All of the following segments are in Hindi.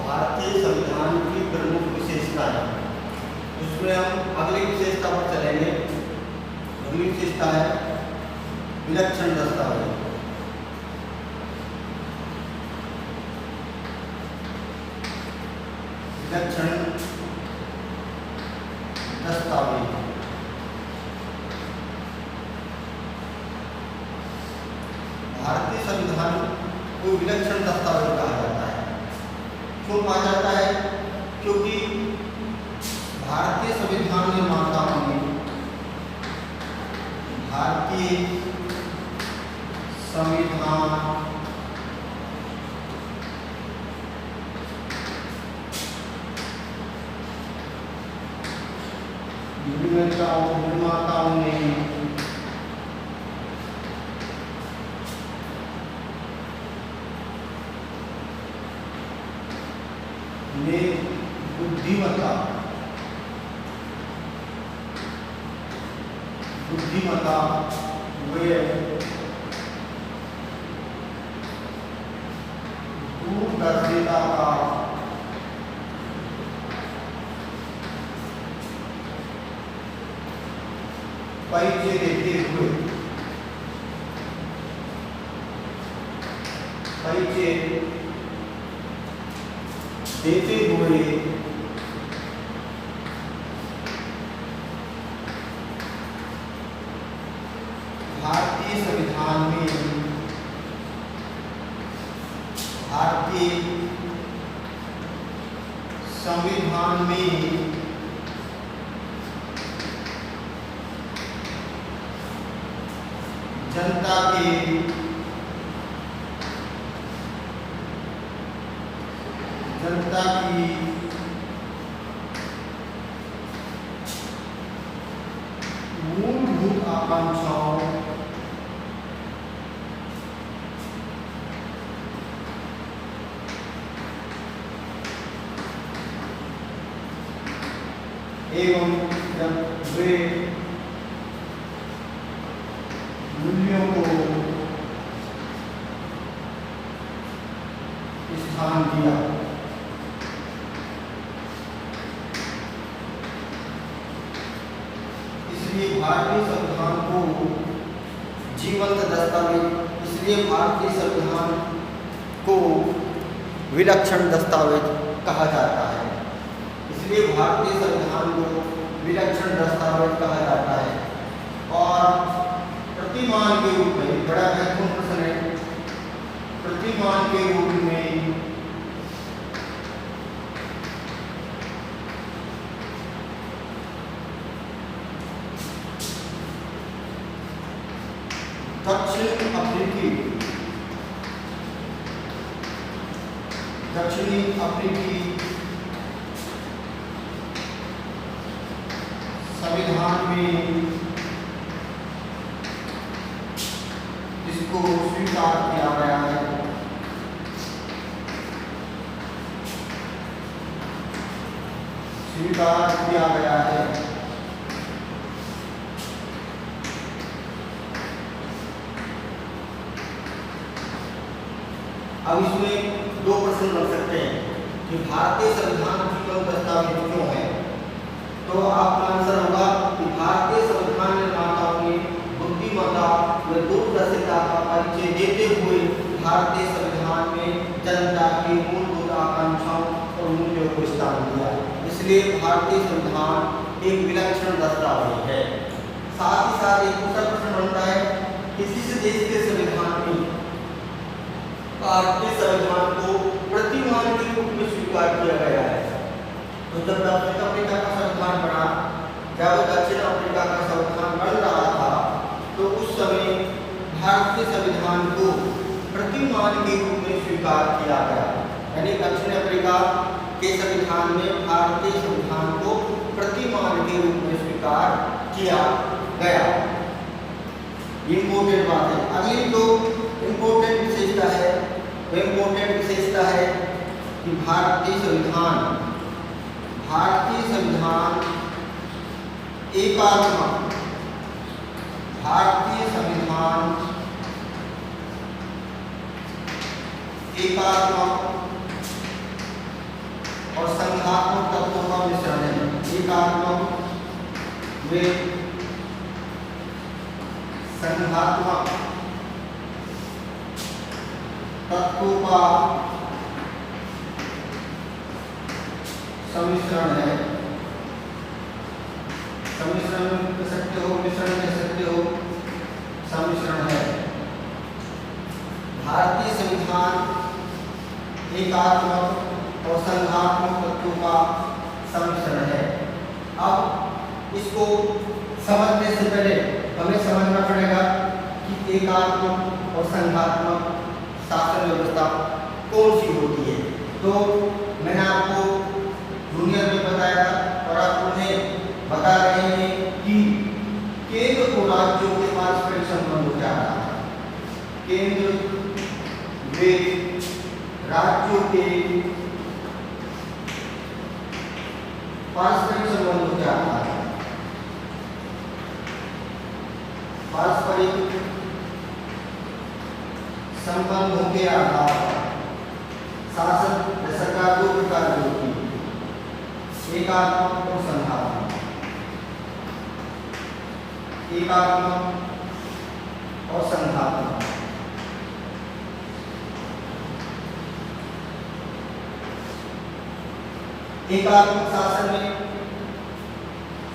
भारतीय संविधान की प्रमुख विशेषताएं। उसमें हम अगली विशेषता पर चलेंगे। अगली विशेषता है विलक्षण दस्तावेज। विलक्षण दस्तावेज भारतीय संविधान को विलक्षण दस्तावेज कहा जाता है। क्यों कहा जाता है? क्योंकि भारतीय संविधान निर्माताओं ने भारतीय संविधान निर्माताओं ने बुद्धिमत्ता व दूरदर्शिता का परिचय देते हुए भारतीय संविधान में जनता की मूलभूत आकांक्षाओं एवं वे मूल्यों को स्थान दिया। इसलिए भारतीय संविधान को जीवंत दस्तावेज, इसलिए भारतीय संविधान को विलक्षण दस्तावेज कहा जाता है। इसलिए भारतीय संविधान को विलक्षण दस्तावेज कहा जाता है। और प्रतिमान के रूप में, बड़ा महत्वपूर्ण प्रश्न है, प्रतिमान के रूप में दक्षिणी अफ्रीकी संविधान में इसको स्वीकार किया गया है। अब इसमें दो प्रश्न बन सकते हैं कि भारतीय संविधान जीवंत दस्तावेज क्यों है। तो आपका आंसर होगा कि भारतीय संविधान निर्माताओं ने बुद्धिमत्ता व दूरदर्शिता का परिचय देते हुए भारतीय संविधान में जनता की मूलभूत आकांक्षाओं और मूल्यों को स्थान दिया। इसलिए भारतीय संविधान एक विलक्षण दस्तावेज है। साथ ही साथ एक दूसरा प्रश्न बनता है कि किस देश के संविधान में भारतीय संविधान को प्रतिमान के रूप में स्वीकार किया गया है। तो जब दक्षिण अफ्रीका का संविधान बना, जब दक्षिण अफ्रीका का संविधान बन रहा था, तो उस समय भारतीय संविधान को प्रतिमान के रूप में स्वीकार किया गया। यानी दक्षिण अफ्रीका के संविधान में भारतीय संविधान को प्रतिमान के रूप में स्वीकार किया गया। इम्पोर्टेंट बात है। अगली जो इम्पोर्टेंट विशेषता है, वो इम्पोर्टेंट विशेषता है कि भारतीय संविधान एकात्मक, भारतीय संविधान एकात्मक और संघात्मक तत्वों का मिश्रण है। एकात्मक वे संघात्मक तत्वों का सम्मिश्रण है। सम्मिश्रण कह सकते हो, मिश्रण कह सकते हो, सम्मिश्रण है। भारतीय संविधान एकात्मक और संघात्मक तत्वों का सम्मिश्रण है। अब इसको समझने से पहले हमें समझना पड़ेगा कि एकात्मक और संघात्मक शासन व्यवस्था कौन सी होती है। तो मैंने आपको जूनियर में बताया था और आप उन्हें बता रहे हैं कि केंद्र को राज्यों के पारस्परिक संबंध क्या रहा है। केंद्र वे राज्यों के पारस्परिक संबंध क्या रहा है। पारस्परिक संबंधों के आधार पर शासन या सरकार दो प्रकार की होती है, एकात्मक और संघात्मक। एकात्मक और संघात्मक। एकात्मक शासन में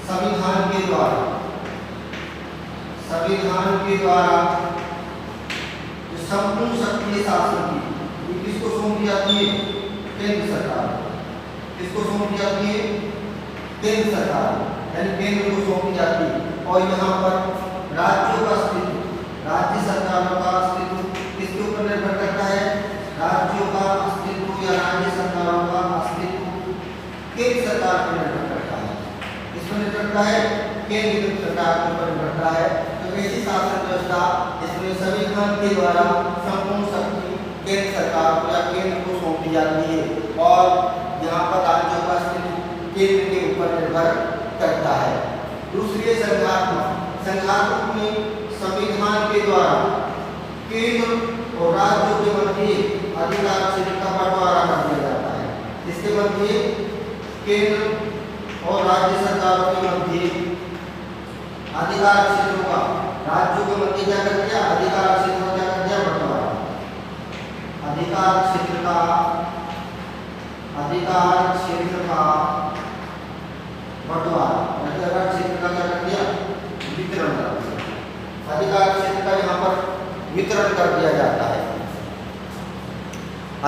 संविधान के द्वारा जो संपूर्ण शक्ति शासन की किसको सौंपी जाती है? केंद्र सरकार। किसको सौंपी जाती है? केंद्र सरकार, यानी केंद्र को सौंपी जाती है। और यहाँ पर राज्यों का अस्तित्व, राज्य सरकारों का अस्तित्व किसके ऊपर निर्भर करता है? राज्यों का अस्तित्व या राज्य सरकारों का अस्तित्व केंद्र सरकार पर निर्भर करता है। इसमें निर्भर करता है केंद्र सरकार के ऊपर निर्भर करता है। तो ऐसी शासन व्यवस्था इसमें संविधान के द्वारा संपूर्ण शक्ति केंद्र सरकार को या केंद्र को सौंपी जाती है और यहाँ पर राज्यों का अस्तित्व केंद्र के ऊपर निर्भर करता है। दूसरी है संघात्मक। संघात्मक में संविधान के द्वारा केंद्र और राज्यों के मध्य अधिकार क्षेत्र का बंटवारा कर दिया जाता है। इसके मध्य केंद्र और राज्य सरकारों के मध्य अधिकार क्षेत्रों का, राज्यों के मध्य क्या कर दिया? अधिकार क्षेत्र का क्या कर दिया? बंटवारा। अधिकार क्षेत्र का बंटवारा, अधिकार क्षेत्र का क्या कर दिया? वितरण कर दिया। अधिकार क्षेत्र का यहाँ पर वितरण कर दिया जाता है।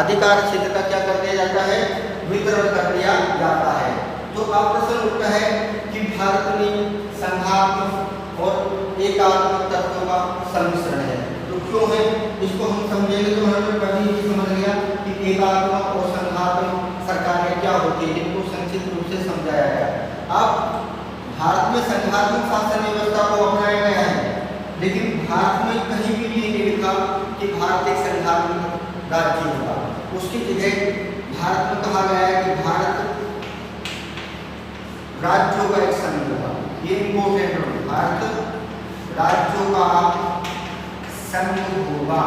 अधिकार क्षेत्र का क्या कर दिया जाता है? वितरण कर दिया जाता है। तो अब प्रश्न उठता है कि भारत में संघात्मक और एकात्मक तत्वों का सम्मिश्रण है, तो क्यों है? इसको हम समझेंगे तो हमें पहले ही समझ गया कि एकात्मक और संघात्मक सरकारें क्या होती है, इनको संक्षिप्त रूप से समझाया गया। अब भारत में संघात्मक शासन व्यवस्था को अपनाया गया है, लेकिन भारत में कहीं भी ये नहीं लिखा कि भारत एक संघात्मक राज्य होगा। उसकी जगह भारत में कहा गया है कि भारत राज्यों का एक संघ होगा। ये इंपॉर्टेंट है, भारत राज्यों का संघ होगा।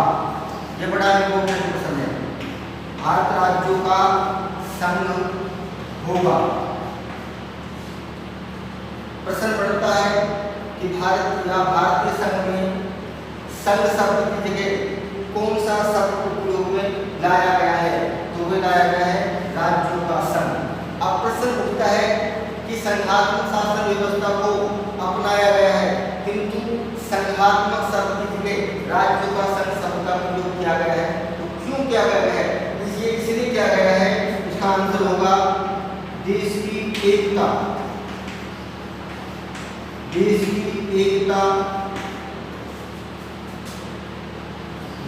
ये बड़ा इंपॉर्टेंट प्रश्न है। भारत राज्यों का संघ होगा। प्रश्न पड़ता है कि भारत या भारतीय संघ में संघ शब्द की जगह कौन सा शब्द उपयोग में लाया गया है? तो वह लाया गया है राज्यों का संघ। अब प्रश्न उठता है कि संघात्मक शासन व्यवस्था को अपनाया गया है, किंतु संघात्मक शब्द की जगह राज्यों का संघ शब्द का प्रयोग किया गया है। तो क्यों किया गया है? इसलिए किया गया है, इसका आंसर होगा देश की एकता। देश की एकता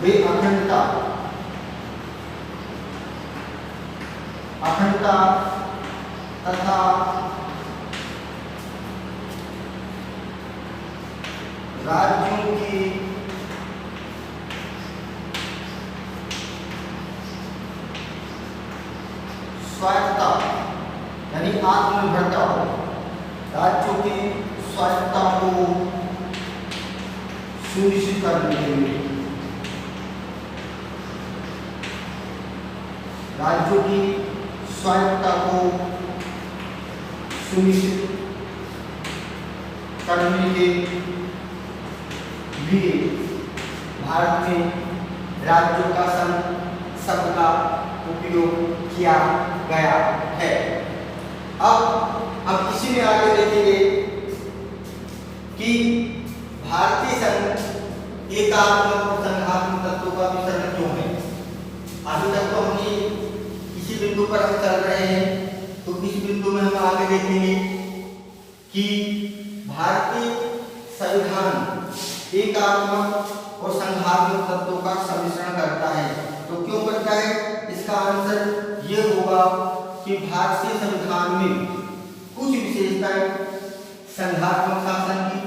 वे अखंडता तथा राज्यों की स्वायत्तता यानी आत्मनिर्भरता, राज्यों की स्वायत्तता को सुनिश्चित करने के लिए, राज्यों की स्वायत्तता को सुनिश्चित करने के लिए भारत में राज्यों का संघ शब्द का उपयोग किया गया है। अब इसी में आगे देखेंगे कि भारतीय संघ एकात्मक और संघात्मक तत्वों का मिश्रण क्यों है। अभी तक तो हमने इसी बिंदु पर हम चल रहे हैं, तो इस बिंदु में हम आगे देखेंगे कि भारतीय संविधान एकात्मक और संघात्मक तत्वों का सम्मिश्रण करता है। तो क्यों करता है, इसका आंसर ये होगा कि भारतीय संविधान में कुछ विशेषताएं संघात्मक शासन की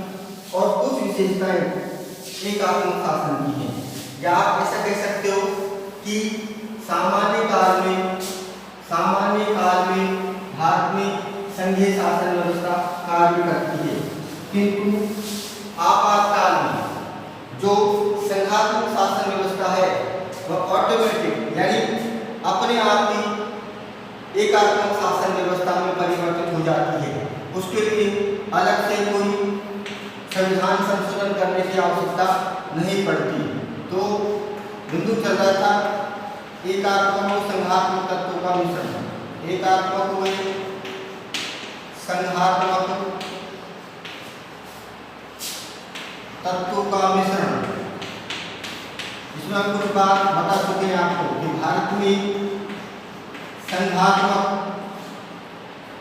और कुछ विशेषताएं एकात्मक शासन की हैं। या आप ऐसा कह सकते हो कि सामान्य काल में भारत में संघीय शासन व्यवस्था कार्य करती है, किंतु आपातकाल में जो संघात्मक शासन व्यवस्था है वह ऑटोमेटिक यानी अपने आप ही एकात्मक शासन व्यवस्था में परिवर्तित हो जाती है। उसके लिए अलग से कोई संविधान संशोधन करने की आवश्यकता नहीं पड़ती। तो बिंदु चल रहा था एकात्मक और संघात्मक तत्वों का मिश्रण। एकात्मक में संघात्मक तत्वों का मिश्रण, इसमें हम कुछ बात बता चुके हैं आपको कि भारत में संघात्मक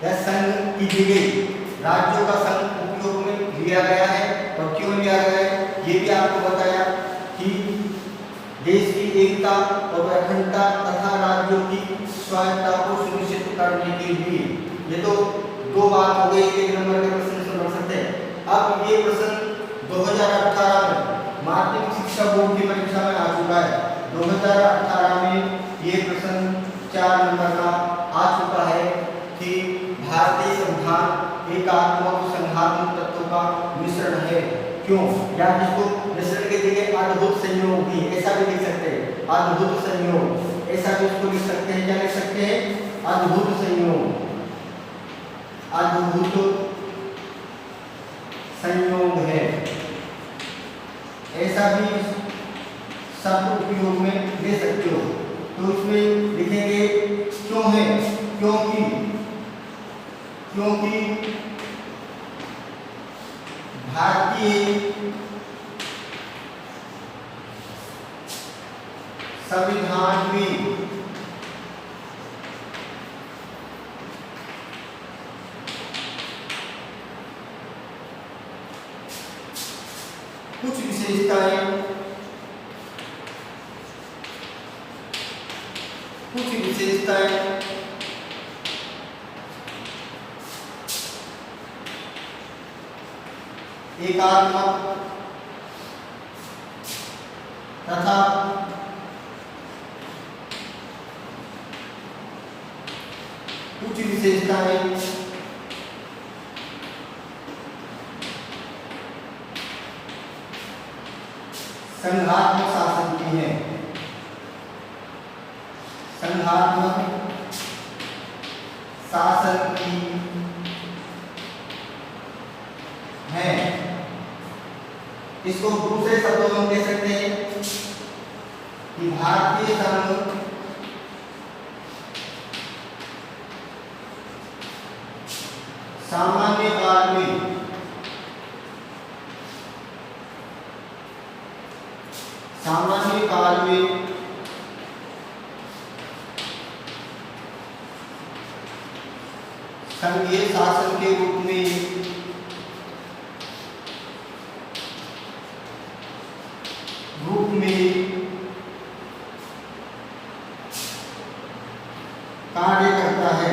या संघ की जगह राज्यों का संघ उपयोग में लिया गया है। और क्यों लिया गया है ये भी आपको बताया कि देश की एकता और अखंडता तथा राज्यों की स्वायत्तता को सुनिश्चित करने के लिए। ये तो दो बात हो गई, एक नंबर के प्रश्न से बढ़ सकते हैं। अब ये प्रश्न 2018 में माध्यमिक शिक्षा बोर्ड की परीक्षा में आ चुका है। 2018 में ये प्रश्न 4 नंबर का आ चुका है कि भारतीय संविधान एकात्मक और संघात्मक तत्वों का मिश्रण है। क्यों, या जिसको मिश्रण के जगह अद्भुत संयोग भी ऐसा भी लिख सकते हैं, अद्भुत संयोग ऐसा भी इसको लिख सकते हैं। क्या लिख सकते हैं, अद्भुत संयोग, अद्भुत संयोग है, ऐसा भी शब्द उपयोग में ले सकते हो। तो इसमें लिखेंगे क्यों है, क्योंकि भारतीय संविधान में कुछ विशेषताएं एकात्मक तथा कुछ विशेषताएं संघात्मक शासन की है। संघात्मक शासन की है। इसको दूसरे शब्दों में कह सकते हैं कि भारतीय संघ सामान्य काल में संघीय शासन के रूप में कार्य करता है।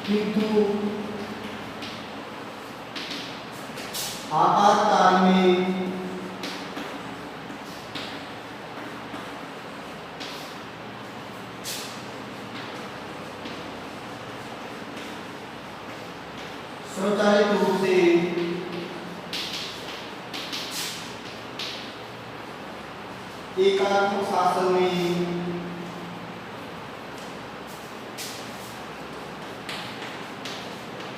किंतु आपातकाल में स्वचालित रूप से एकात्मक शासन में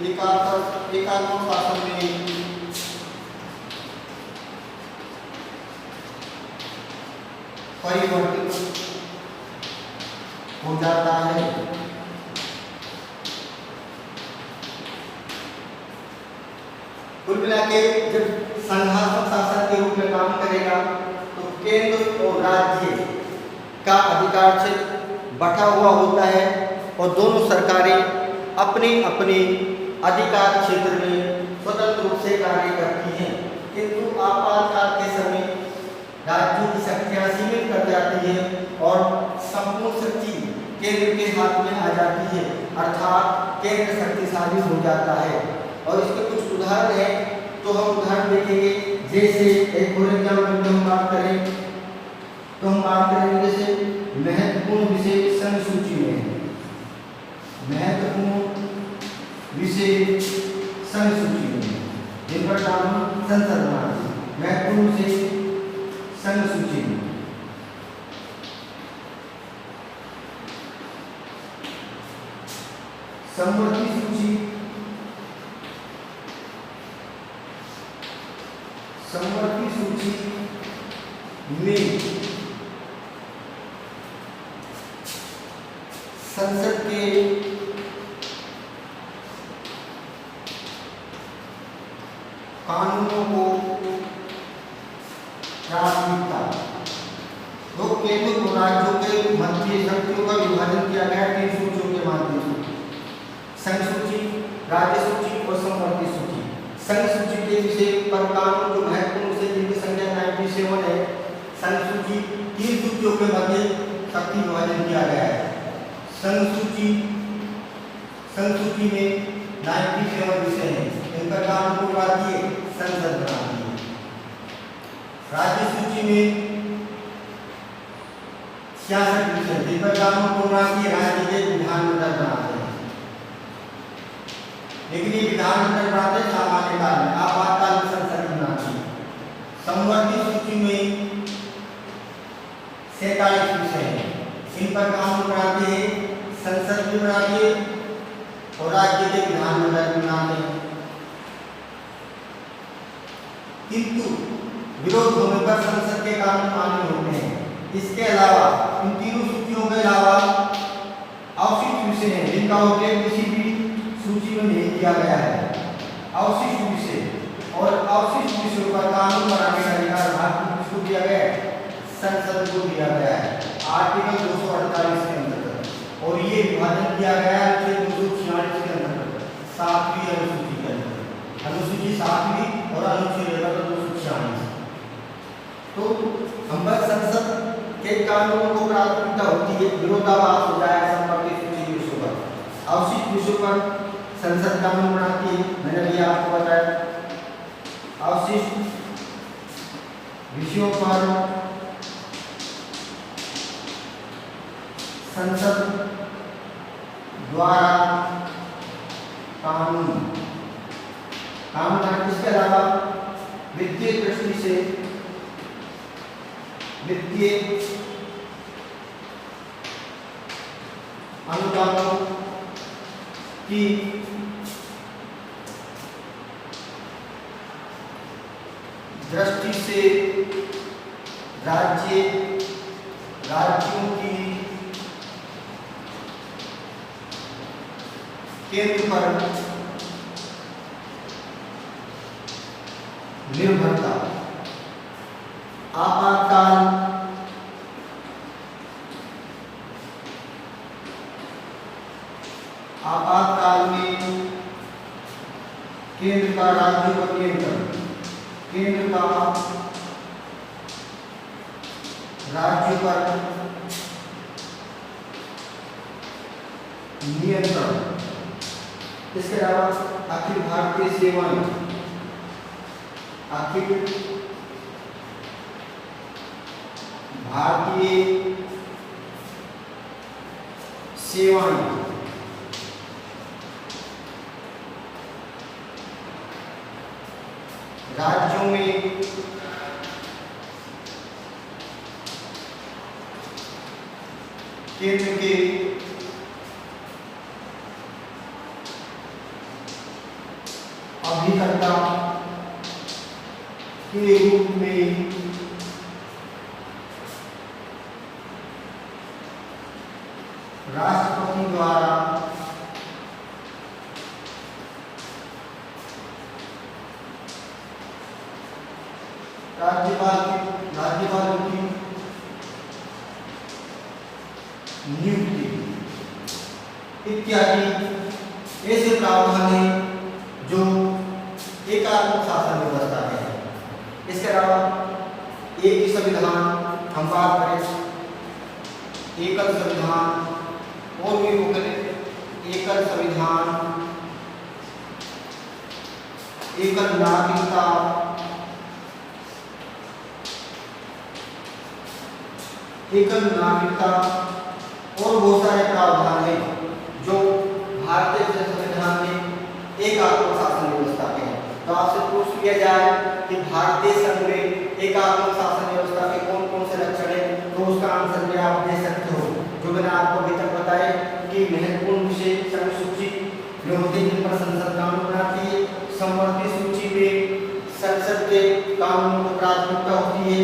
एकात्मक शासन में परिवर्तित हो जाता है। कुल मिला के जब संघात्मक शासन के रूप में काम करेगा तो केंद्र और राज्य का अधिकार क्षेत्र बटा हुआ होता है और दोनों सरकारें अपने अपने अधिकार क्षेत्र में स्वतंत्र रूप से कार्य करती हैं, किंतु आपातकाल के समय राज्यों की शक्तियां सीमित कर जाती है और संपूर्ण शक्ति केंद्र के हाथ में आ जाती है, अर्थात केंद्र शक्तिशाली हो जाता है। और इसके कुछ उदाहरण हैं, तो हम उदाहरण देखेंगे। जैसे एक और एग्जाम्पल में हम बात करें तो हम बात करेंगे जैसे महत्वपूर्ण विषय संघ सूची में है, महत्वपूर्ण विषय संघ सूची में जिन पर कानून संसद बनाती है, महत्वपूर्ण विषय संघ सूची में समवर्ती सूची, समवर्ती सूची में संसद के कानूनों को प्राथमिकता, तो केंद्र और राज्यों के मध्य शक्तियों का विभाजन किया गया 3 सूचियों के माध्यम से, संघ सूची, राज्य सूची और समवर्ती सूची। संघ सूची के विषय पर कानून जो महत्वपूर्ण से जिनकी संख्या 97 है, संघ सूची 3 सूचियों के मध्य शक्ति विभाजन किया गया है। संघ सूची में 97 विषय हैं, इन पर कानून को बनाती है संसद बनाती है। राज्य सूची में 66 विषय, जिन पर कानून को बनाती है राज्य के विधानमंडल बनाते हैं। लेकिन ये विधानमंडल बनाते हैं सामान्य काल में, आपातकाल में संसद बनाती है। समवर्ती सूची में 47 विषय हैं, इन पर कानून बनाते हैं संसद भी बनाती है और राज्य के विधानमंडल भी बनाते हैं। किंतु विरोध होने पर संसद के कानून मान्य होते हैं। इसके अलावा इन तीनों सूचियों के अलावा अवशिष्ट विषय हैं, जिनका उल्लेख किसी भी सूची में नहीं किया गया है। अवशिष्ट विषय और अवशिष्ट विषयों पर कानून बनाने का अधिकार भारत को किसको दिया गया है? संसद को दिया गया है, आर्टिकल 248 के अंतर्गत। और ये विभाजन किया गया है 246 के अंतर्गत, 7वीं अनुसूची के अंतर्गत, अनुसूची 7वीं और अनुच्छेद 246। तो हम बस संसद के कानूनों को प्राथमिकता होती है, विरोधाभास हो जाए संबंधित सूची विषयों पर। अवशिष्ट विषयों पर संसद कानून बनाती है, मैंने भी आपको बताया। अवशिष्ट विषयों पर संसद द्वारा कानून बनाती। इसके अलावा वित्तीय दृष्टि से वित्तीय अनुदानों की दृष्टि से राज्यों की केंद्र पर निर्भरता, आपातकाल में केंद्र का राज्यों पर नियंत्रण, केंद्र का राज्य पर नियंत्रण। इसके अलावा अखिल भारतीय सेवाएं, अखिल भारतीय सेवाएं राज्यों में केंद्र के अभिकर्ता के रूप में राष्ट्रपति द्वारा राज्यपाल की नियुक्ति इत्यादि ऐसे प्रावधान हैं जो एकात्मक शासन व्यवस्था है। इसके अलावा एक ही संविधान हम बात करें, एकल संविधान और भी एकल संविधान, एकल नागरिकता, एकल नागरिकता और बहुत सारे प्रावधान हैं जो भारतीय संविधान में एकात्मक शासन व्यवस्था के हैं। तो आपसे पूछ लिया जाए कि भारतीय संघ में एकात्मक शासन व्यवस्था के कौन कौन से लक्षण हैं, तो उसका आंसर भी आप दे सकते हो। जो मैंने आपको अभी तक बताया कि महत्वपूर्ण विषय संघ सूची में होती है जिन पर संसद कानून बनाती है, समवर्ती सूची में संसद के कानूनों को प्राथमिकता होती है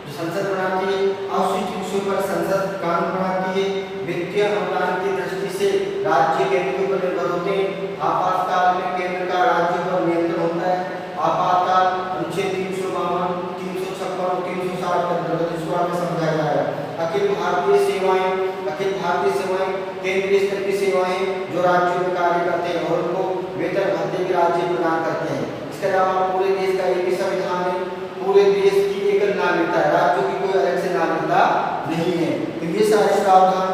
जो संसद बनाती है, आवश्यक विषयों पर संसद कानून बनाती है, वित्तीय अनुदान की दृष्टि से राज्य केंद्र के ऊपर निर्भर होते हैं, आपातकाल में केंद्र का राज्य पर नियंत्रण होता है, आपातकाल अनुच्छेद 352, 356 और 360 के अंतर्गत इसको आपको समझाया जाएगा। अखिल भारतीय सेवाएं केंद्रीय स्तर की सेवाएं जो राज्यों में कार्य करते हैं और उनको वेतन भत्ते भी राज्य प्रदान करते हैं। इसके अलावा पूरे देश का एक ही संविधान है, पूरे देश की एकल नागरिकता है, राज्यों की कोई अलग से नागरिकता नहीं है। तो ये सारे प्रावधान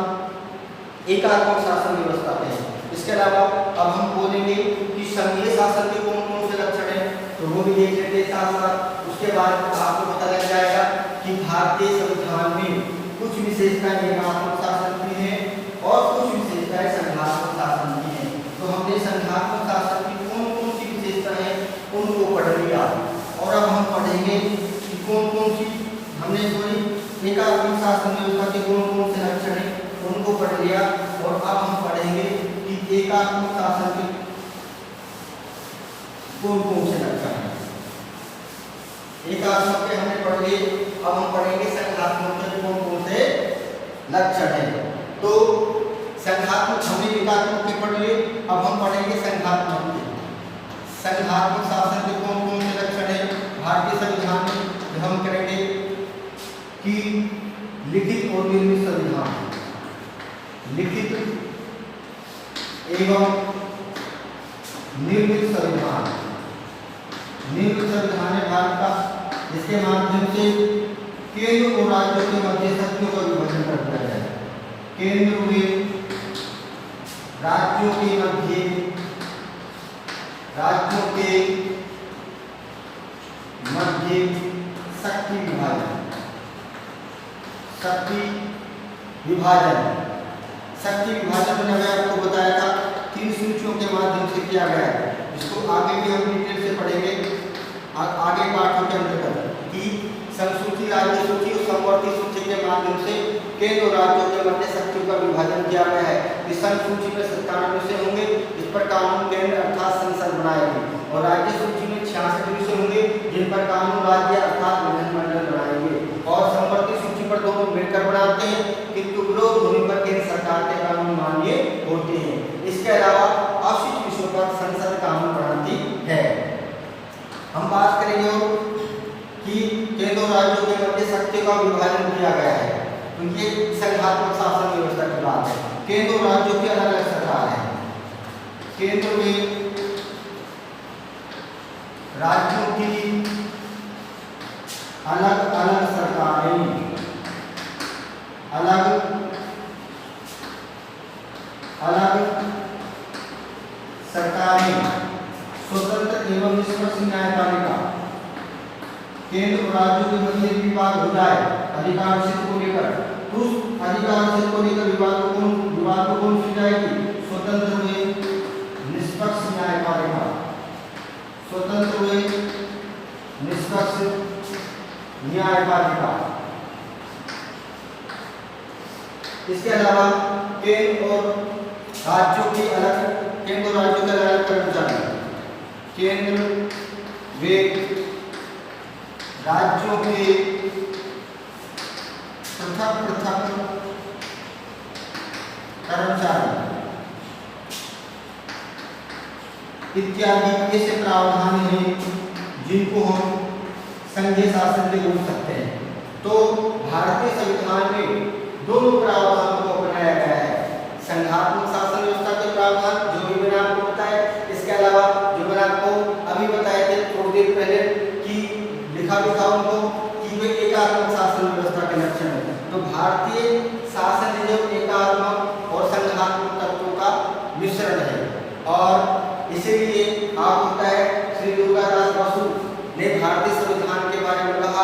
एकात्मक शासन व्यवस्था के हैं। इसके अलावा अब हम बोलेंगे कि संघीय शासन के कौन कौन से लक्षण हैं, तो वो भी देख लेते हैं साथ साथ। उसके बाद आपको पता लग जाएगा कि भारतीय संविधान में कुछ विशेषताएं एकात्मक शासन की हैं और कुछ विशेषताएं संघात्मक शासन की हैं। तो हमने संघात्मक शासन की कौन कौन सी विशेषताएं हैं उनको पढ़ लिया और अब हम पढ़ेंगे कि कौन कौन सी हमने थोड़ी एकात्मक शासन व्यवस्था के कौन कौन से लक्षण हैं उनको पढ़ लिया। और अब हम पढ़ेंगे कि एकात्मक शासन के कौन कौन से लक्षण हैं। एकात्मक के हमने पढ़ लिए, अब हम पढ़ेंगे संघात्मक के कौन कौन से लक्षण हैं। तो संघात्मक हमने एकात्मक के पढ़ लिए, अब हम पढ़ेंगे संघात्मक के। संघात्मक शासन के कौन कौन से लक्षण हैं भारतीय संविधान में, हम करेंगे कि लिखित और निर्मित संविधान, लिखित एवं निर्मित संविधान। निर्मित संविधान है भारत का, जिसके माध्यम से केंद्र और राज्यों के मध्य शक्तियों का विभाजन कर दिया जाए। केंद्र में राज्यों के मध्य शक्ति विभाजन, शक्ति विभाजन मैंने आपको बताया था 3 सूचियों के माध्यम से किया गया है। इसको आगे भी हम डिटेल से पढ़ेंगे आगे पाठों के अंतर्गत कि संसूची, राज्य सूची और समवर्ती सूची के माध्यम से केंद्र और राज्यों के मध्य शक्तियों का विभाजन किया गया है। इस सूची में 97 विषय होंगे, इस पर कानून केंद्र अर्थात संसद बनाएगी, और राज्य सूची में 66 विषय होंगे जिन पर कानून राज्य अर्थात विधानमंडल बनाएंगे, और समवर्ती सूची पर दोनों मिलकर बनाते हैं किंतु विरोध होने पर केंद्र सरकार के कानून मान्य होते हैं। इसके अलावा आवश्यक विषयों पर संसद कानून बनाती है। हम बात करेंगे कि केंद्र और राज्यों के मध्य शक्तियों का विभाजन किया गया है, तो ये संघात्मक शासन व्यवस्था की बात है। केंद्र और राज्यों की अलग अलग सरकार है, केंद्र में राज्यों की अलग अलग सरकारें, स्वतंत्र एवं निष्पक्ष न्यायपालिका। केंद्र और राज्यों के मध्य विवाद हो जाए अधिकार क्षेत्र को लेकर, उस अधिकार क्षेत्र को लेकर विवाद को कौन सुलझाएगी? स्वतंत्र हुए निष्पक्ष न्यायपालिका, स्वतंत्र हुए निष्पक्ष न्यायपालिका। इसके अलावा केंद्र और राज्यों के अलग कर्मचारी, केंद्र वे राज्यों के पृथक पृथक कर्मचारी इत्यादि ऐसे प्रावधान हैं जिनको हम संघीय शासन में बोल सकते हैं। तो भारतीय संविधान में दोनों प्रावधानों को अपनाया गया है, संघात्मक शासन व्यवस्था के प्रावधान जो भी मैंने आपको बताया, इसके अलावा जो मैंने आपको अभी बताए थे थोड़ी देर पहले कि लिखा भी था उनको कि वे एकात्मक शासन व्यवस्था के लक्षण है। तो भारतीय शासन जो एकात्मक और संघात्मक तत्वों का मिश्रण है और इसीलिए आप होता है श्री दुर्गादास बसु ने भारतीय संविधान के बारे में कहा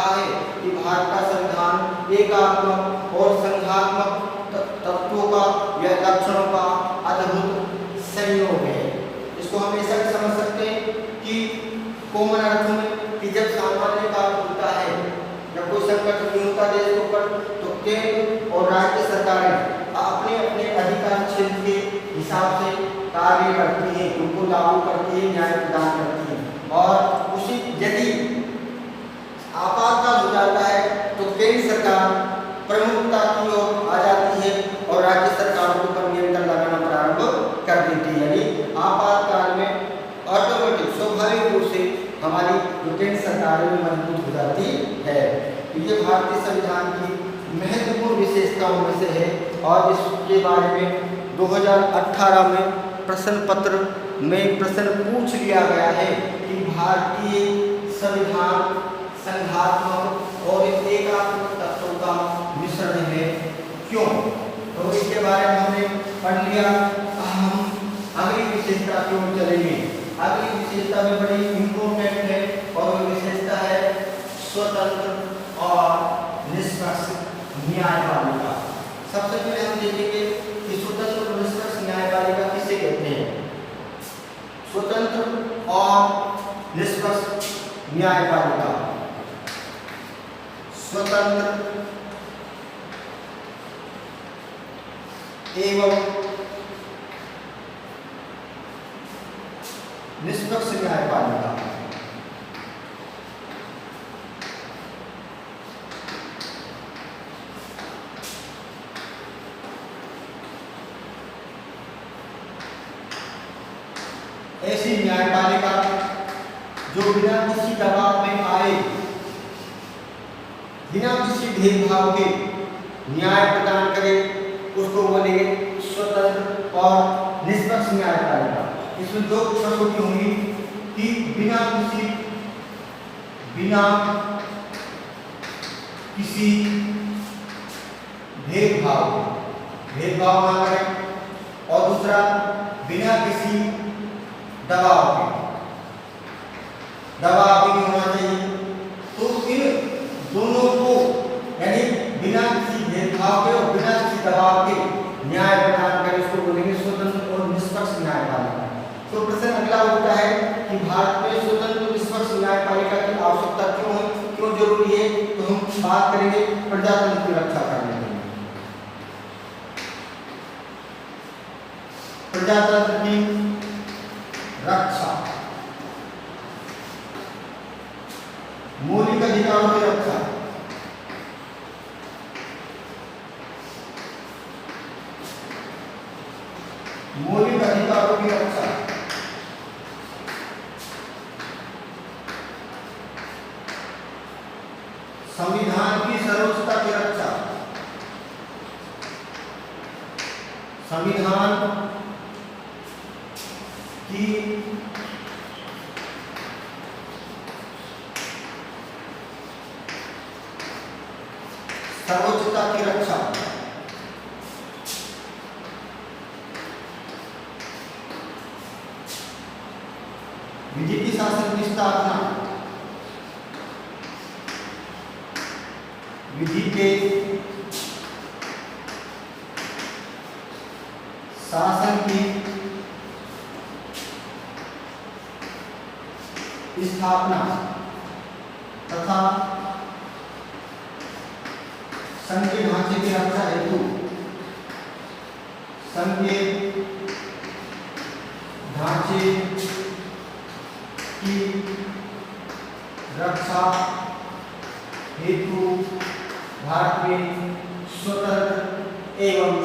है कि भारत का संविधान एकात्मक और संघात्मक तत्वों का या लक्षणों का अद्भुत संयोग है। इसको हम ऐसा भी समझ सकते हैं कि कॉमन अर्थ में कि जब सामान्य काल होता है, जब कोई संकट नहीं होता देश के ऊपर, तो केंद्र और राज्य सरकारें अपने अपने अधिकार क्षेत्र के हिसाब से कार्य करती है, उनको लागू करती है, न्याय प्रदान करती है। और उसी यदि आपातकाल हो जाता है तो केंद्र सरकार प्रमुखता की ओर आ जाती है और राज्य सरकारों के ऊपर नियंत्रण लगाना प्रारंभ कर देती है। यानी आपातकाल में ऑटोमेटिक स्वाभाविक रूप से हमारी जो केंद्र सरकार है मजबूत हो जाती है। तो ये भारतीय संविधान की महत्वपूर्ण विशेषताओं में से है और इसके बारे में 2018 में प्रश्न पत्र में प्रश्न पूछ लिया गया है कि भारतीय संविधान संघात्मक और एकात्मक तत्वों का मिश्रण है, क्यों? तो इसके बारे में हमने पढ़ लिया। हम अगली विशेषता की ओर चलेंगे। अगली विशेषता में बड़ी इम्पोर्टेंट है और वो विशेषता है स्वतंत्र और निष्पक्ष न्यायपालिका। सबसे पहले हम देखेंगे कि स्वतंत्र और निष्पक्ष न्यायपालिका किसे कहते हैं। स्वतंत्र और निष्पक्ष न्यायपालिका, स्वतंत्र एवं निष्पक्ष न्यायपालिका ऐसी न्यायपालिका जो बिना किसी दबाव में आए, बिना किसी भेदभाव के न्याय प्रदान करे, उसको बोलेंगे स्वतंत्र और निष्पक्ष न्यायपालिका। इसमें दो कसौटी होंगी कि बिना किसी भेदभाव ना करें और दूसरा बिना किसी दबाव भी नहीं होना चाहिए। तो इन दोनों को यानी बिना किसी भेदभाव के और बिना किसी दबाव के न्याय प्रदान करें, उसको बोलेंगे स्वतंत्र और निष्पक्ष न्यायपालिका। तो प्रश्न अगला होता है कि भारत में स्वतंत्र निष्पक्ष न्यायपालिका की आवश्यकता क्यों है, क्यों जरूरी है? तो हम बात करेंगे प्रजातंत्र की रक्षा करने के लिए। प्रजातंत्र की रक्षा, मौलिक अधिकारों की रक्षा, मौलिक अधिकारों की रक्षा, संविधान की सर्वोच्चता की रक्षा, संविधान की सर्वोच्चता की रक्षा, विधि की शासन की स्थापना, विधि के शासन की स्थापना तथा संघ के ढांचे की रक्षा हेतु, संघ के ढांचे की रक्षा हेतु भारत में स्वतंत्र एवं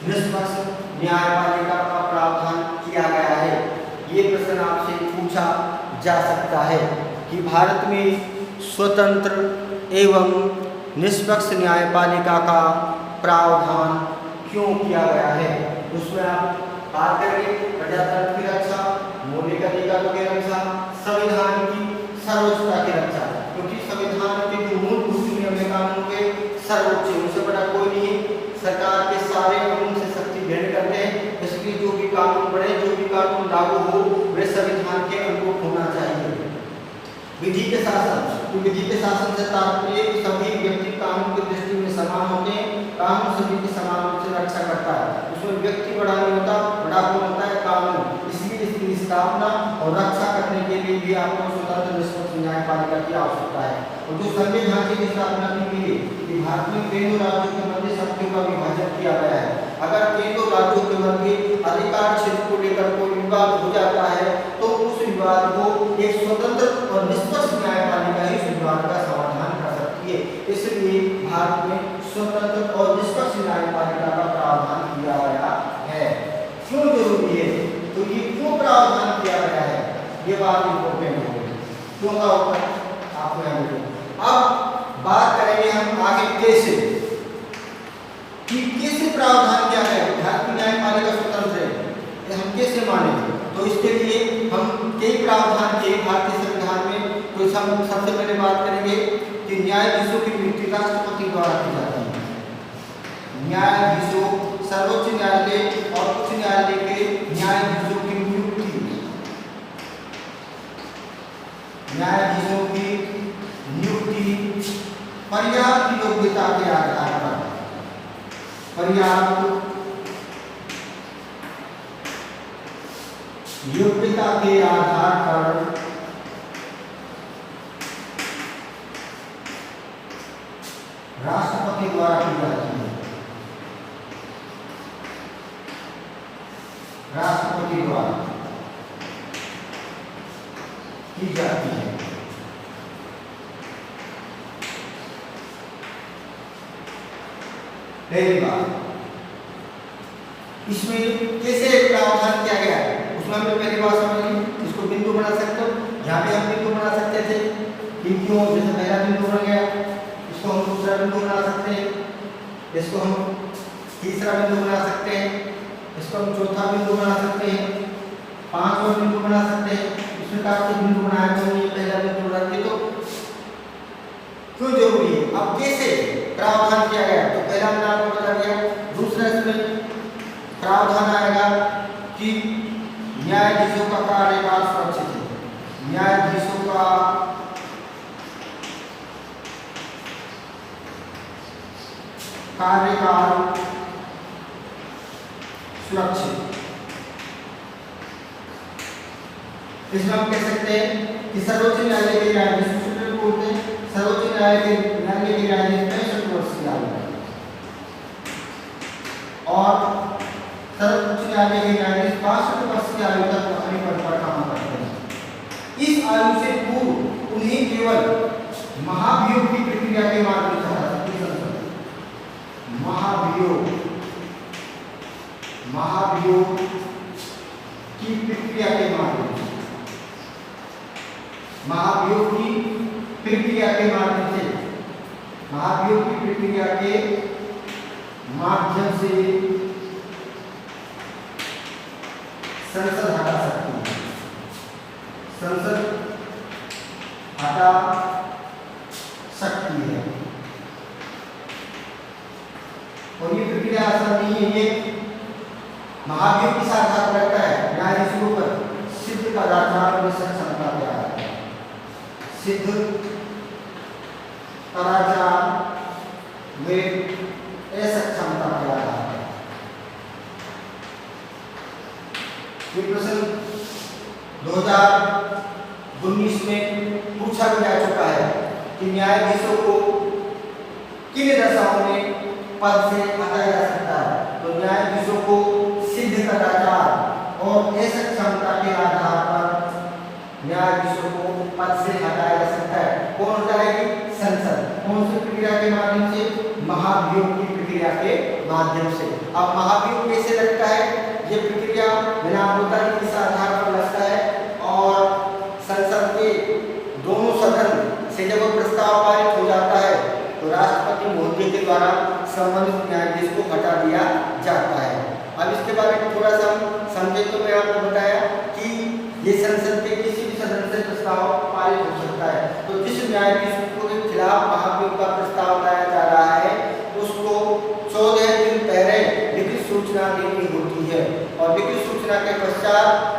निष्पक्ष न्यायपालिका का प्रावधान किया गया है। ये प्रश्न आपसे पूछा जा सकता है कि भारत में स्वतंत्र एवं निष्पक्ष न्यायपालिका का प्रावधान क्यों किया गया है। उसमें आप बात करेंगे प्रजातंत्र की रक्षा, मौलिक अधिकारों की रक्षा, संविधान की सर्वोच्चता की रक्षा, क्योंकि संविधान के जो मूलभूत नियम है कानून के सर्वोच्च, उनसे बड़ा कोई नहीं है। सरकार के सारे कानून से शक्ति भेंट करते हैं, इसलिए जो भी कानून बने, जो भी कानून लागू हो, वे संविधान के अनुरूप होना चाहिए। विधि के शासन, तो विधि के शासन से तात्पर्य सभी व्यक्ति कानून की दृष्टि में समान होते हैं, कानून सभी की समान रूप से रक्षा करता है। उसमें व्यक्ति बड़ा नहीं होता, बड़ा कौन होता है? कानून। इसलिए इसकी स्थापना और रक्षा करने के लिए भी आपको स्वतंत्र निष्पक्ष न्यायपालिका की आवश्यकता है। और जो संघीय ढांचे की स्थापना की गई है कि भारत में केंद्र और राज्यों के मध्य शक्तियों का विभाजन किया गया है। अगर केंद्र और राज्यों के मध्य अधिकार क्षेत्र को लेकर कोई विवाद हो जाता है तो उस विवाद को एक स्वतंत्र और निष्पक्ष न्यायपालिका ही उस विवाद का समाधान कर सकती है। इसलिए भारत में स्वतंत्र और निष्पक्ष न्यायपालिका का प्रावधान किया गया है। क्यों जरूरी है? तो ये क्यों प्रावधान किया गया है, ये बात इंपॉर्टेंट होगी। क्यों का उत्तर आपको यहाँ मिलेगा। अब बात करेंगे हम आगे कैसे, कि कैसे प्रावधान किया गया है। भारत की न्यायपालिका स्वतंत्र है, ये हम कैसे मानेंगे? तो इसके लिए हम कई प्रावधान किए भारतीय संविधान में। तो हम सबसे पहले बात करेंगे कि न्यायाधीशों की नियुक्ति राष्ट्रपति द्वारा की जाती है। न्यायाधीशों, सर्वोच्च न्यायालय और उच्च न्यायालय के न्यायाधीशों की नियुक्ति, न्यायाधीशों की नियुक्ति पर्याप्त योग्यता के आधार पर, पर्याप्त योग्यता के आधार पर राष्ट्रपति द्वारा की जाती है। राष्ट्रपति द्वारा की जाती है। पहली बात, इसमें कैसे प्रावधान किया गया है उसमें हमने पहली बात समझी। इसको बिंदु बना सकते हो, यहाँ पे हम बिंदु बना सकते थे कि क्यों, जैसे पहला बिंदु बन गया, इसको हम दूसरा बिंदु बना सकते हैं, इसको हम तीसरा बिंदु बना सकते हैं, इसको हम चौथा बिंदु बना सकते हैं, पांचवा बिंदु बना सकते हैं। इस प्रकार से बिंदु बनाया तो ये पहला बिंदु बना दिया। तो क्यों जरूरी है, अब कैसे प्रावधान किया गया, तो पहला मैंने आपको बता दिया। दूसरा इसमें प्रावधान आएगा कि न्यायाधीशों का कार्यकाल सुरक्षित है। न्यायाधीशों का कार्यकाल सुरक्षित। इसमें हम कह सकते हैं कि सर्वोच्च न्यायालय के न्यायाधीश सुप्रीम कोर्ट में, सर्वोच्च न्यायालय के न्यायाधीश 65 वर्ष की आयु है और सर्वोच्च न्यायालय के न्यायाधीश 62 वर्ष की आयु तक अपने पद पर काम करते हैं। इस आयु से पूर्व उन्हें केवल महाभियोग की प्रक्रिया के माध्यम से महाभियोग की प्रक्रिया के माध्यम से, महाभियोग की प्रक्रिया के माध्यम से, महाभियोग की प्रक्रिया के माध्यम से संसद हटा सकती है। संसद हटा सकती है और ये प्रक्रिया आसान नहीं है। ये महाभियोग के साथ हाथ लगता है न्यायाधीशों पर सिद्ध कदाचार में क्षमता पे आ रहा है। सिद्ध कदाचार में असक्षमता पे आ रहा है। ये प्रश्न 2019 में पूछा भी जा चुका है कि न्यायाधीशों को किन दशाओं में पद से हटाया जा सकता है? तो न्यायाधीशों को सिद्ध कदाचार और अक्षमता के आधार पर न्यायाधीशों को पद से हटाया जा सकता है। कौन हटाएगी? संसद। कौन सी प्रक्रिया के माध्यम से? महाभियोग की प्रक्रिया के माध्यम से। अब महाभियोग कैसे लगता है? ये प्रक्रिया बिना होता किस आधार पर लगता है? और संसद के दोनों सदन से जब प्रस्ताव पारित हो जाता है तो राष्ट्रपति महोदय के द्वारा संबंधित न्यायाधीश को हटा दिया जाता है। अब इसके बारे में थोड़ा सा समझे तो मैं आपको बताया कि ये संसद के किसी भी सदन से प्रस्ताव पारित हो सकता है। तो जिस न्यायाधीश को के खिलाफ महाभियोग का प्रस्ताव लाया जा रहा है उसको 14 दिन पहले लिखित सूचना देनी होती है और लिखित सूचना के पश्चात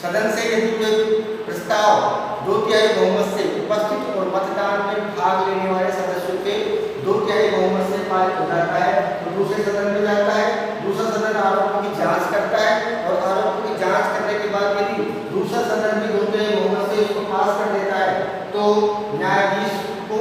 सदन से यदि कोई प्रस्ताव 2/3 बहुमत से उपस्थित और मतदान में भाग लेने वाले सदस्यों के 2/3 बहुमत से पारित हो जाता है तो दूसरे सदन में जाता है। दूसरा सदन आरोपों की जांच करता है और आरोपों की जांच करने के बाद यदि दूसरा सदन भी 2/3 बहुमत से इसको पास कर देता है तो न्यायाधीश को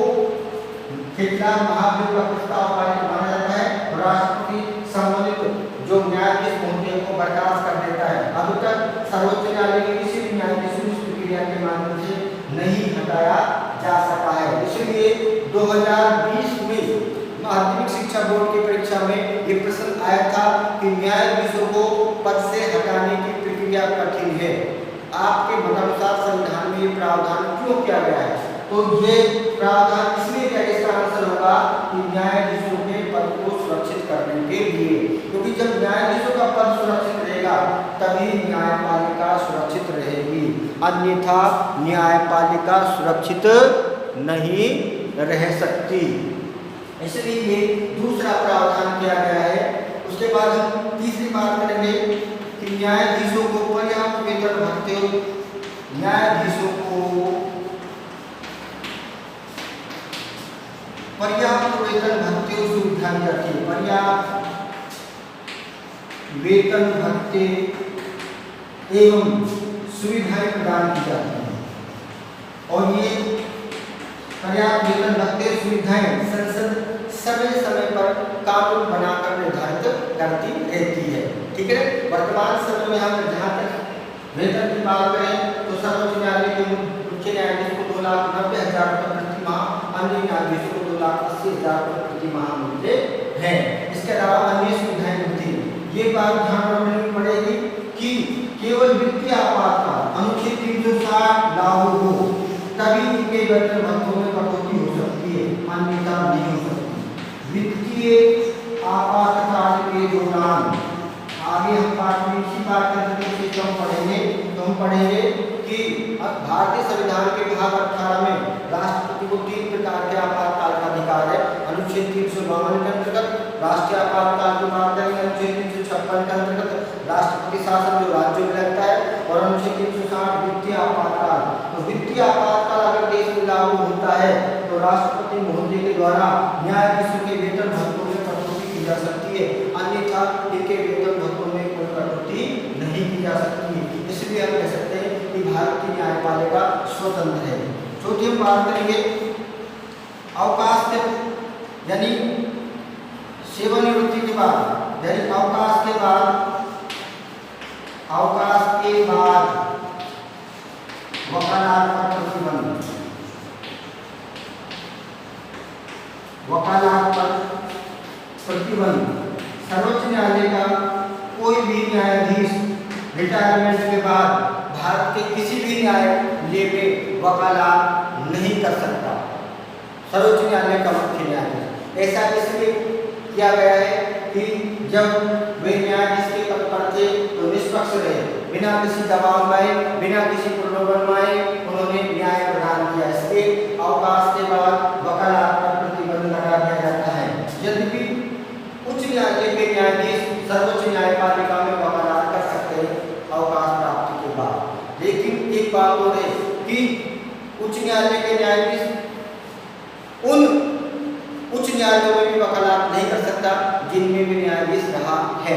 खिलाफ महाभियोग का प्रस्ताव पारित माना जाता है और राष्ट्रपति संबंधित जो न्यायाधीश महोदय को बर्खास्त कर देता है। अभी तक सर्वोच्च न्यायालय के किसी भी न्यायाधीश को इस प्रक्रिया के माध्यम से नहीं हटाया जा सका है। इसलिए 2020 में माध्यमिक शिक्षा बोर्ड की परीक्षा में ये प्रश्न आया था कि न्यायाधीशों को पद से हटाने की प्रक्रिया कठिन है, आपके मतानुसार संविधान में ये प्रावधान क्यों किया गया है? तो ये प्रावधान इसलिए क्या, इसका आंसर होगा कि न्यायाधीशों के पद को सुरक्षित करने के लिए, क्योंकि जब न्यायाधीशों का पद सुरक्षित रहेगा तभी न्यायपालिका सुरक्षित रहेगी, अन्यथा न्यायपालिका सुरक्षित नहीं रह सकती। इसलिए दूसरा प्रावधान किया गया है। उसके बाद हम तीसरी बात करेंगे कि न्यायाधीशों को पर्याप्त वेतन भत्ते, न्यायाधीशों को पर्याप्त वेतन भत्ते और सुविधा दी जाती है। पर्याप्त वेतन भत्ते एवं सुविधाएं प्रदान की जाती हैं और ये पर्याप्त वेतन भत्ते सुविधाएं संसद समय समय पर कानून बनाकर निर्धारित करती रहती है। ठीक है, वर्तमान समय में हम जहाँ तक वेतन की बात करें तो सर्वोच्च न्यायालय के मुख्य न्यायाधीश को 2,90,000 रुपये प्रति माह, अन्य न्यायाधीशों को 2,80,000 रुपये प्रति माह मिलते हैं। इसके अलावा अन्य सुविधाएं मिलती हैं। ये बात ध्यान रखनी पड़ेगी कि केवल वित्तीय आपातकाल अनुच्छेद 360 लागू हो तभी इनके वेतन भत्तों में कटौती हो सकती है, अन्यथा नहीं हो सकती। वित्तीय आपातकाल के दौरान आगे हम पाठ में इसी बात करते हैं तो हम पढ़ेंगे कि भारतीय संविधान के भाग 18 में राष्ट्रपति को 3 प्रकार के आपातकाल का अधिकार है। अनुच्छेद 352 के अंतर्गत राष्ट्रीय आपातकाल की बात करेंगे, अनुच्छेद 356 के अंतर्गत राष्ट्रपति शासन जो राज्यों में लगता है और अनुच्छेद 360 वित्तीय आपातकाल। तो वित्तीय आपातकाल अगर देश में लागू होता है तो राष्ट्रपति महोदय के द्वारा न्यायाधीशों के वेतन भत्तों में कटौती की जा सकती है, अन्यथा इनके वेतन भत्तों में कोई कटौती नहीं की जा सकती है। इसलिए हम कह सकते हैं कि भारतीय न्यायपालिका स्वतंत्र है। चौथी हम बात करेंगे अवकाश के यानी सेवानिवृत्ति के बाद, यानी अवकाश के बाद वकालत पर प्रतिबंध। वकालत पर प्रतिबंध सर्वोच्च न्यायालय का कोई भी न्यायाधीश रिटायरमेंट के बाद भारत के किसी भी न्यायालय में वकालत नहीं कर सकता, सर्वोच्च न्यायालय का मुख्य न्यायाधीश। ऐसा इसलिए किया गया है कि जब वे न्यायाधीश के पद पर थे तो निष्पक्ष रहे, बिना किसी दबाव में, बिना किसी प्रलोभन में उन्होंने न्याय प्रदान किया। इसलिए अवकाश के बाद वकालत पर प्रतिबंध लगा दिया जाता है। यद्यपि उच्च न्यायालय के न्यायाधीश सर्वोच्च न्यायपालिका में वकालत कर सकते हैं अवकाश प्राप्ति के बाद, लेकिन एक बात और है कि उच्च न्यायालय के न्यायाधीश उन उच्च न्यायालयों में भी वकालत नहीं कर सकता जिनमें भी न्यायाधीश रहा है।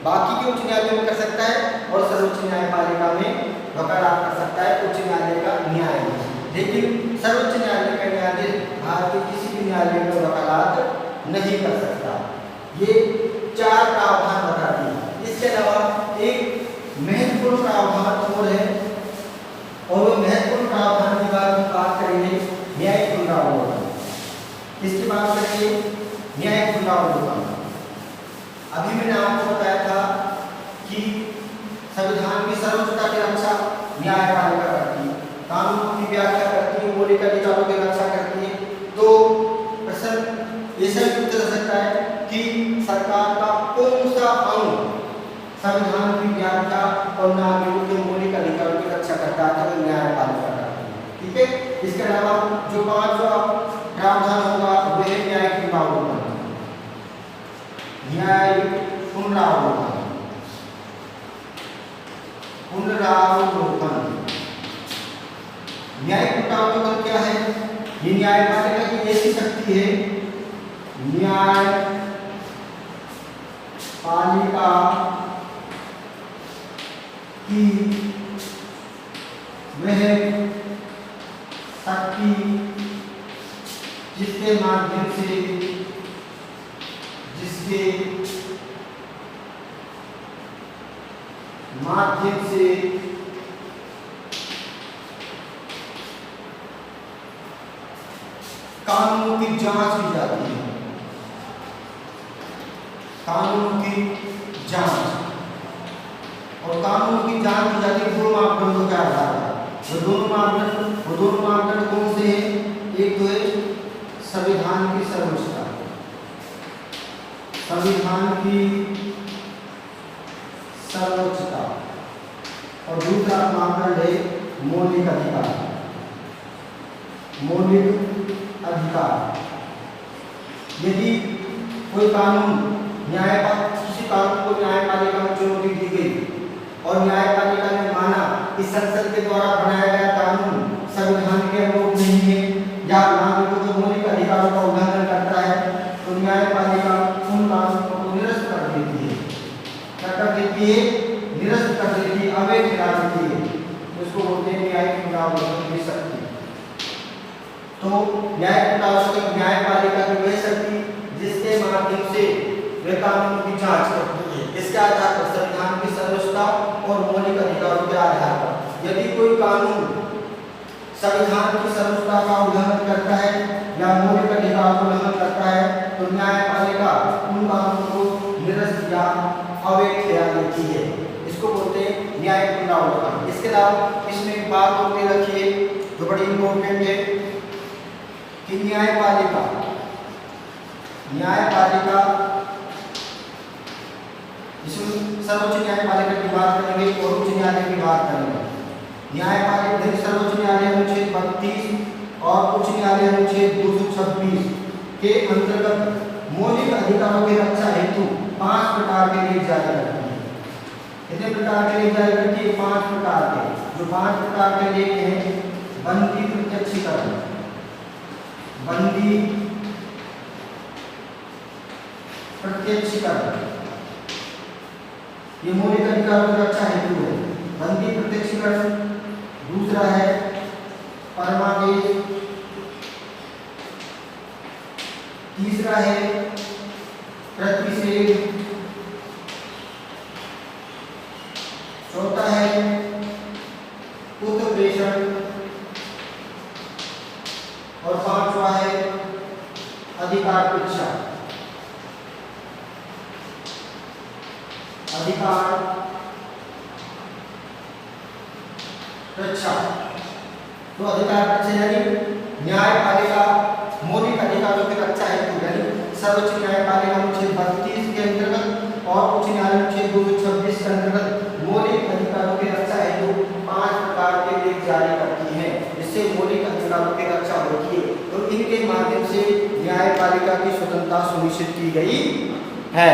बाकी के उच्च न्यायालयों में कर सकता है और सर्वोच्च न्यायपालिका में वकालत कर सकता है उच्च न्यायालय का न्यायाधीश, लेकिन सर्वोच्च न्यायालय का न्यायाधीश भारत के किसी भी न्यायालय में वकालत नहीं कर सकता। ये 4 प्रावधान बताती है। इसके अलावा एक महत्वपूर्ण प्रावधान और है, और वो महत्वपूर्ण प्रावधान की बात करेंगे न्यायिक पुनरावलोकन। इसकी बात करेंगे न्यायिक पुनरावलोकन। अभी मैंने आपको बताया था कि संविधान की सर्वोच्चता की रक्षा न्यायपालिका करती है, कानून की व्याख्या करती है, मौलिक अधिकारों की रक्षा करती है। तो प्रश्न ऐसा भी पूछा जा सकता है कि सरकार का कौन सा अंग संविधान की व्याख्या और नागरिकों के मौलिक अधिकारों की रक्षा करता है, तो न्यायपालिका करती है। ठीक है। इसके अलावा जो 5वां प्रावधान होगा वह है न्यायिक पुनरावलोकन। न्यायिक पुनरावलोकन, पुनरावलोकन। न्यायिक पुनरावलोकन क्या है? ये न्यायपालिका की ऐसी शक्ति है, न्यायपालिका की वह शक्ति जिसके माध्यम से कानून की जांच की जाती है। कानून की जांच, और कानून की जांच की जाती है 2 मापदंडों के आधार पर। वो दोनों मापदंड कौन से हैं? एक तो है संविधान की सर्वोच्चता, संविधान की सर्वोच्चता, और दूसरा मापदंड है मौलिक अधिकार। मौलिक अधिकार। यदि कोई कानून किसी कानून को न्यायपालिका में चुनौती दी गई और न्यायपालिका ने माना कि संसद के द्वारा बनाया गया कानून संविधान के अनुरूप नहीं है या नागरिकों के मौलिक अधिकारों का उल्लंघन करता है, तो न्यायपालिका उन कानूनों को निरस्त कर देती है। क्या कर देती है? निरस्त कर देती है, अवैध ठहरा देती है। उसको बोलते हैं न्यायिक पुनरावलोकन की शक्ति। तो न्यायिक पुनरावलोकन न्यायपालिका की वह शक्ति जिसके माध्यम से वे कानून की जांच करती है। इसके आधार पर संविधान की सर्वोच्चता और मौलिक अधिकारों के आधार पर यदि कोई कानून संविधान की सर्वोच्चता का उल्लंघन करता है या मौलिक अधिकारों का उल्लंघन करता है, तो न्यायपालिका उन कानूनों को निरस्त या अवैध ठहरा देती है। इसको बोलते हैं न्यायिक पुनरावलोकन। इसके अलावा इसमें एक बात और दे रखी है जो बड़ी इंपॉर्टेंट है कि न्यायपालिका इसमें सर्वोच्च न्यायपालिका की बात करेंगे और उच्च न्यायालय की बात करेंगे। न्यायपालिका सर्वोच्च न्यायालय अनुच्छेद 32 और उच्च न्यायालय अनुच्छेद 226 के अंतर्गत मौलिक अधिकारों की रक्षा हेतु 5 प्रकार के नीति जारी करती है। कितने प्रकार के नीति जारी करती है? 5 प्रकार के। जो 5 प्रकार के नीति हैं: बंदी प्रत्यक्षीकरण, बंदी प्रत्यक्षीकरण, ये मौलिक अधिकारों की रक्षा हेतु है। बंदी प्रत्यक्षीकरण। दूसरा है परमादेश। तीसरा है प्रतिषेध। चौथा है उत्प्रेषण और 5वां है अधिकार परीक्षा। अधिकार रक्षा। तो अधिकार रक्षा यानी न्यायपालिका मौलिक अधिकारों की रक्षा हेतु यानी सर्वोच्च न्यायपालिका अनुच्छेद 32 के अंतर्गत और उच्च न्यायालय अनुच्छेद 226 के अंतर्गत मौलिक अधिकारों की रक्षा हेतु 5 प्रकार के नीति जारी करती है, जिससे मौलिक अधिकारों की रक्षा होती है। तो इनके माध्यम से न्यायपालिका की स्वतंत्रता सुनिश्चित की गई है।